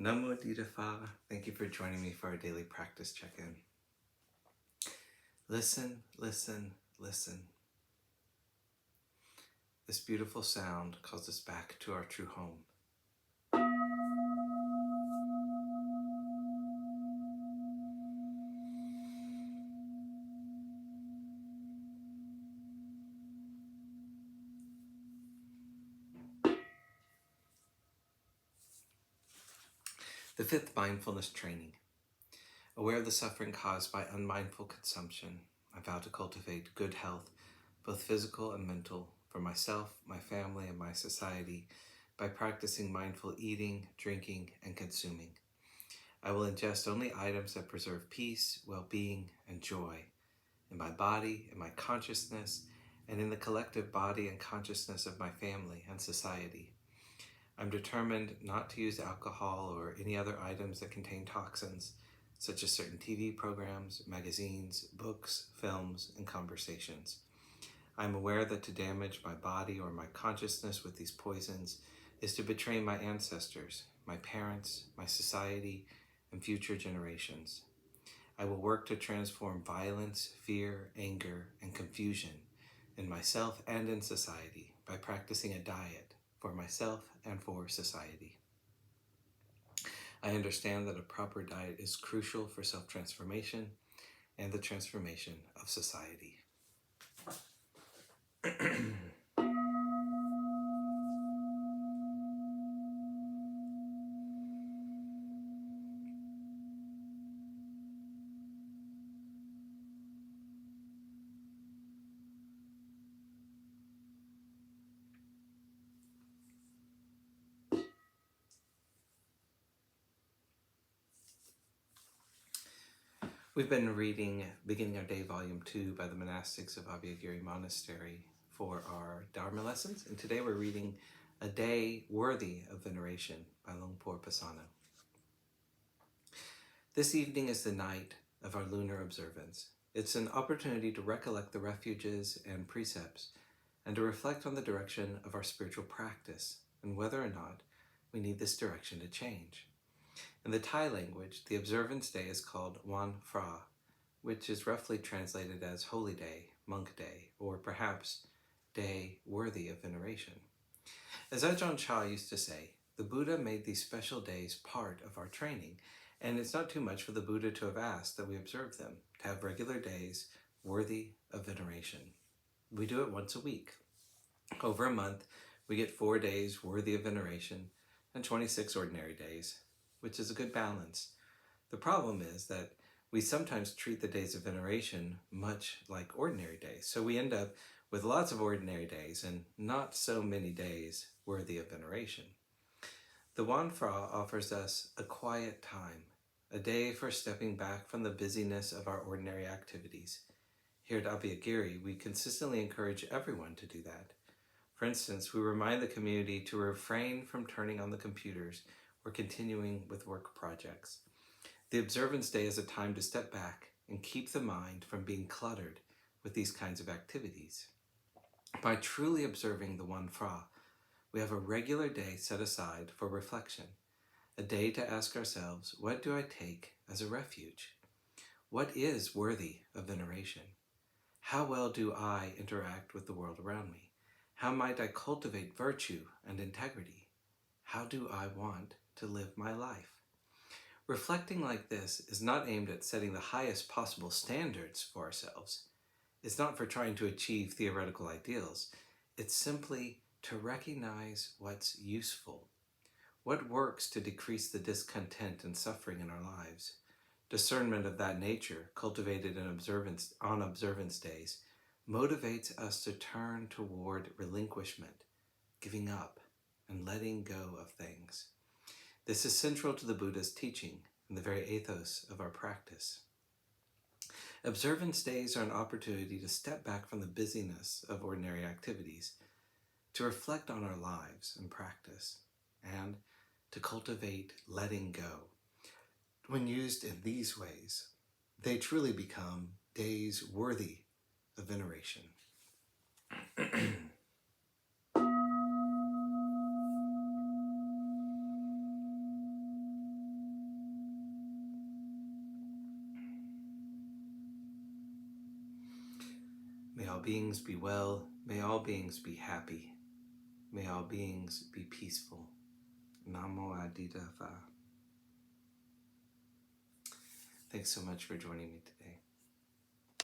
Namo Fa. Thank you for joining me for our daily practice check-in. Listen, listen, listen. This beautiful sound calls us back to our true home. The fifth mindfulness training. Aware of the suffering caused by unmindful consumption, I vow to cultivate good health, both physical and mental, for myself, my family, and my society by practicing mindful eating, drinking, and consuming. I will ingest only items that preserve peace, well-being, and joy in my body, in my consciousness, and in the collective body and consciousness of my family and society. I'm determined not to use alcohol or any other items that contain toxins, such as certain TV programs, magazines, books, films, and conversations. I'm aware that to damage my body or my consciousness with these poisons is to betray my ancestors, my parents, my society, and future generations. I will work to transform violence, fear, anger, and confusion in myself and in society by practicing a diet for myself and for society. I understand that a proper diet is crucial for self-transformation and the transformation of society. We've been reading Beginning Our Day, Volume 2 by the monastics of Abhayagiri Monastery for our Dharma lessons, and today we're reading A Day Worthy of Veneration by Longpo Pasano. This evening is the night of our lunar observance. It's an opportunity to recollect the refuges and precepts and to reflect on the direction of our spiritual practice and whether or not we need this direction to change. In the Thai language, the observance day is called Wan Phra, which is roughly translated as Holy Day, Monk Day, or perhaps Day Worthy of Veneration. As Ajahn Chah used to say, the Buddha made these special days part of our training, and it's not too much for the Buddha to have asked that we observe them, to have regular days worthy of veneration. We do it once a week. Over a month, we get 4 days worthy of veneration and 26 ordinary days, which is a good balance. The problem is that we sometimes treat the days of veneration much like ordinary days. So we end up with lots of ordinary days and not so many days worthy of veneration. The Wan Phra offers us a quiet time, a day for stepping back from the busyness of our ordinary activities. Here at Abhayagiri, we consistently encourage everyone to do that. For instance, we remind the community to refrain from turning on the computers or continuing with work projects. The observance day is a time to step back and keep the mind from being cluttered with these kinds of activities. By truly observing the Wan Phra, we have a regular day set aside for reflection, a day to ask ourselves, what do I take as a refuge? What is worthy of veneration? How well do I interact with the world around me? How might I cultivate virtue and integrity? How do I want to live my life? Reflecting like this is not aimed at setting the highest possible standards for ourselves. It's not for trying to achieve theoretical ideals. It's simply to recognize what's useful, what works to decrease the discontent and suffering in our lives. Discernment of that nature, cultivated on observance days, motivates us to turn toward relinquishment, giving up, and letting go of things. This is central to the Buddha's teaching and the very ethos of our practice. Observance days are an opportunity to step back from the busyness of ordinary activities, to reflect on our lives and practice, and to cultivate letting go. When used in these ways, they truly become days worthy of veneration. May all beings be well. May all beings be happy. May all beings be peaceful. Namo Adida Pha. Thanks so much for joining me today.